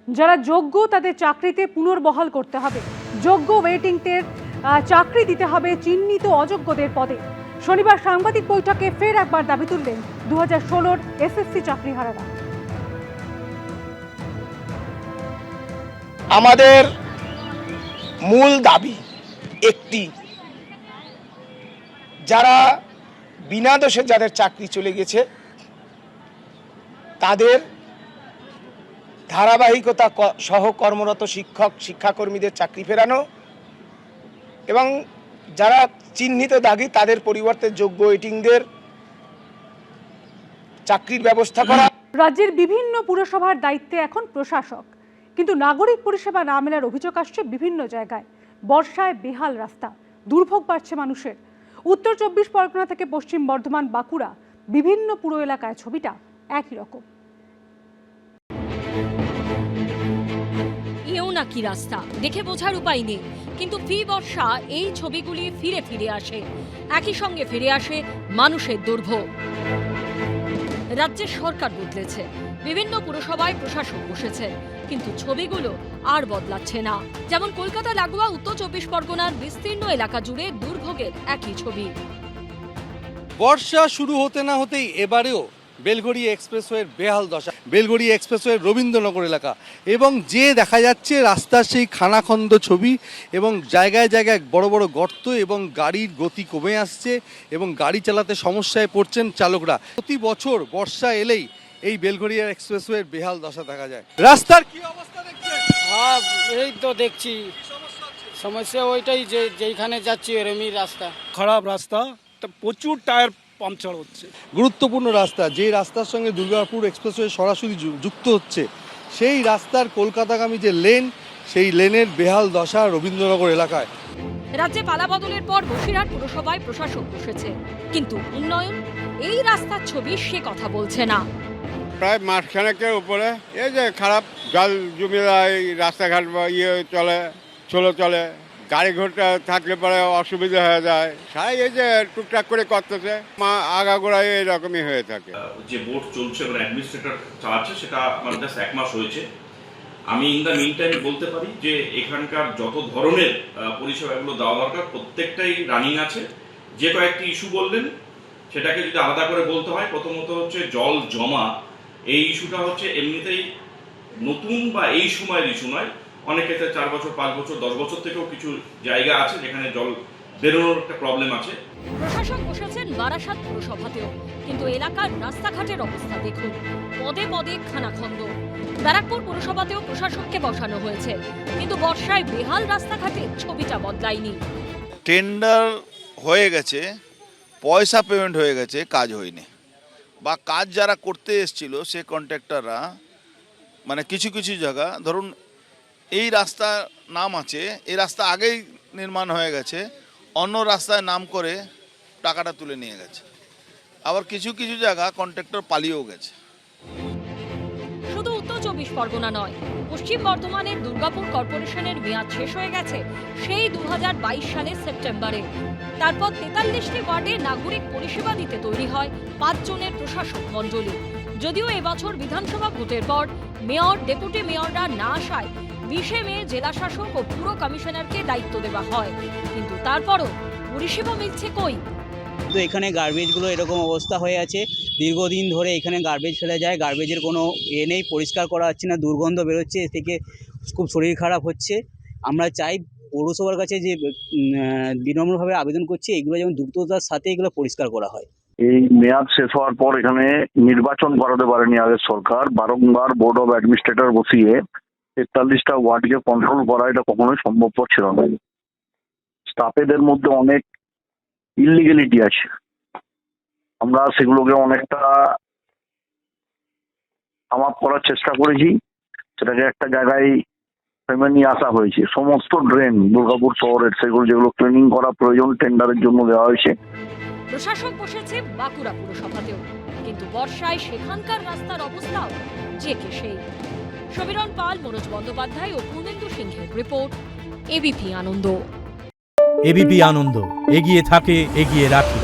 যারা যোগ্য তাদের চাকরিতে পুনর্বহাল করতে হবে। যোগ্য ওয়েটিংয়ের চাকরি দিতে হবে চিহ্নিত অযোগ্যদের পদে। শনিবার সাংবাদিক বৈঠকে ফের একবার দাবি তুললেন 2016-র এসএসসি চাকরিহারারা। আমাদের মূল দাবি একটি, যারা বিনা দোষে যাদের চাকরি চলে গেছে তাদের ধারাবাহিকতা সহ কর্মরত শিক্ষক শিক্ষাকর্মীদের চাকরি ফেরানো এবং যারা চিহ্নিত দাগি তাদের পরিবর্তে যোগ্য ওয়েটিংদের চাকরির ব্যবস্থা করা। রাজ্যের বিভিন্ন পুরসভার দায়িত্বে এখন প্রশাসক, কিন্তু নাগরিক পরিষেবা না মেলার অভিযোগ আসছে বিভিন্ন জায়গায়। বর্ষায় বেহাল রাস্তা, দুর্ভোগ বাড়ছে মানুষের। উত্তর 24 পরগনা থেকে পশ্চিম বর্ধমান, বাঁকুড়া বিভিন্ন পুর এলাকায় ছবিটা একই রকম। এও নাকি রাস্তা, দেখে বোঝার উপায় নেই, কিন্তু ফি বর্ষা এই ছবিগুলি ফিরে ফিরে আসে। একই সঙ্গে ফিরে আসে মানুষের দুর্ভোগ। রাজ্যের সরকার বদলেছে, বিভিন্ন পুরসভায় প্রশাসক বসেছে, কিন্তু ছবিগুলো আর বদলাচ্ছে না। যেমন কলকাতা লাগোয়া উত্তর 24 পরগনার বিস্তীর্ণ এলাকা জুড়ে দুর্ভোগের একই ছবি। বর্ষা শুরু হতে না হতেই এবারেও বেলঘড়ি এক্সপ্রেসওয়ের বেহাল দশা। বেলঘড়ি এক্সপ্রেসওয়ের রবীন্দ্রনগর এলাকা এবং যে দেখা যাচ্ছে রাস্তার সেই খানাখন্দ ছবি এবং জায়গায় জায়গায় বড় বড় গর্ত এবং গাড়ির গতি কমে আসছে এবং গাড়ি চালাতে সমস্যায় পড়ছেন চালকরা। প্রতি বছর বর্ষা এলেই এই বেলঘড়ি এক্সপ্রেসওয়ের বেহাল দশা দেখা যায়। রাস্তার কি অবস্থা দেখছেন? হ্যাঁ, এই তো দেখছি সমস্যা ওইটাই যে যেখানে যাচ্ছি এরমই রাস্তা খারাপ রাস্তা, প্রচুর টায়ার পাংচার হচ্ছে। গুরুত্বপূর্ণ রাস্তা, যে রাস্তার সঙ্গে দুর্গাপুর এক্সপ্রেসওয়ে সরাসরি যুক্ত হচ্ছে, সেই রাস্তার কলকাতাগামী যে লেন, সেই লেনের বেহাল দশা রবীন্দ্রনগর এলাকায়। রাজ্যে পালাবদলের পর বসিরহাট পুরসভায় প্রশাসক বসেছে, কিন্তু উন্নয়ন এই রাস্তার ছবি সে কথা বলছে না। প্রায় মাসখানেকের উপরে এই যে খারাপ জল জমে যায়, রাস্তাঘাট চলে গাড়ি ঘোড়া থাকলে পরে অসুবিধা হয়ে যায়। সাই এই যে টুকটাক করে করতেছে, আগাগোড়ায় এরকমই হয়ে থাকে। যে বোর্ড চলছে এবং অ্যাডমিনিস্ট্রেটর চালাচ্ছে সেটা আমার জাস্ট 1 মাস হয়েছে। আমি ইন দ্য মিন টাইম বলতে পারি যে এখানকার যত ধরনের পরিষেবাগুলো দেওয়া দরকার প্রত্যেকটাই রানিং আছে। যে কয়েকটি ইস্যু বললেন সেটাকে যদি আলাদা করে বলতে হয়, প্রথমত হচ্ছে জল জমা। এই ইস্যুটা হচ্ছে এমনিতেই নতুন বা এই সময়ের ইস্যু নয়, অনেক ক্ষেত্রে 4 বছর 5 বছর 10 বছর থেকেও কিছু জায়গা আছে যেখানে জল বেরোনোর একটা প্রবলেম আছে। প্রশাসক বসেছেন বারাসাত পুরসভাতেও, কিন্তু এলাকার রাস্তাঘাটের অবস্থা দেখুন, পদে পদে খানাখন্দ। ব্যারাকপুর পুরসভাতেও প্রশাসককে বসানো হয়েছে, কিন্তু বর্ষায় বেহাল রাস্তাঘাটে ছবিটা বদলায়নি। টেন্ডার হয়ে গেছে, পয়সা পেমেন্ট হয়ে গেছে, কাজ হয়নি, বা কাজ যারা করতে এসেছিল সে কন্ট্রাক্টররা মানে কিছু কিছু জায়গা ধরুন এই রাস্তা নাম আছে, এই রাস্তা আগেই নির্মাণ হয়ে গেছে, অন্য রাস্তায় নাম করে টাকাটা তুলে নিয়ে গেছে। আবার কিছু কিছু জায়গা কন্ট্রাক্টর পালিয়েও গেছে। শুধু উত্তর 24 পরগনা নয়, পশ্চিম বর্ধমানের দুর্গাপুর কর্পোরেশনের মেয়াদ শেষ হয়ে গেছে সেই 2022 সালের সেপ্টেম্বরে। তারপর 43টি ওয়ার্ডে নাগরিক পরিষেবা দিতে তৈরি হয় 5 জনের প্রশাসক মণ্ডলী। যদিও এবছর বিধানসভা ভোটের পর মেয়র ডেপুটি মেয়ররা না আসায় 20 মে জেলা শাসক ও পুর কমিশনারকে দায়িত্ব দেওয়া হয়, কিন্তু তারপরও পরিষেবা মিলছে কই? তো এখানে গার্বেজগুলো এরকম অবস্থা হয়ে আছে, দীর্ঘদিন ধরে এখানে গার্বেজ ফেলে যায়, গার্বেজের কোনো নেই, পরিষ্কার করা হচ্ছে না, দুর্গন্ধ বেরোচ্ছে, এ থেকে খুব শরীর খারাপ হচ্ছে। আমরা চাই পৌরসভার কাছে যে বিনম্রভাবে আবেদন করছি, এগুলো যেমন দ্রুততার সাথে এগুলো পরিষ্কার করা হয়। এই মেয়াদ শেষ হওয়ার পর এখানে নির্বাচন করাতে পারেনি আগের সরকার, বারংবার বোর্ড অফ অ্যাডমিনিস্ট্রেটর বসিয়ে 43টা ওয়ার্ডকে কন্ট্রোল করা এটা কখনোই সম্ভবপর ছিল না। স্টাফেদের মধ্যে অনেক ইলিগ্যালিটি আছে, আমরা সেগুলোকে অনেকটা আমাপ করার চেষ্টা করেছি, সেটাকে একটা জায়গায় ফেমে নিয়ে আসা হয়েছে। সমস্ত ড্রেন দুর্গাপুর শহরের সেগুলো যেগুলো ক্লিনিং করা প্রয়োজন টেন্ডারের জন্য দেওয়া হয়েছে। প্রশাসক বসেছে বাঁকুড়া পুরসভাতেও, কিন্তু বর্ষায় সেখানকার রাস্তার অবস্থাও যে কে সেই। সমীরণ পাল, মনোজ বন্দ্যোপাধ্যায় ও পূর্ণেন্দু সিংহের রিপোর্ট, এবিপি আনন্দ। এবিপি আনন্দ, এগিয়ে থাকে, এগিয়ে রাখে।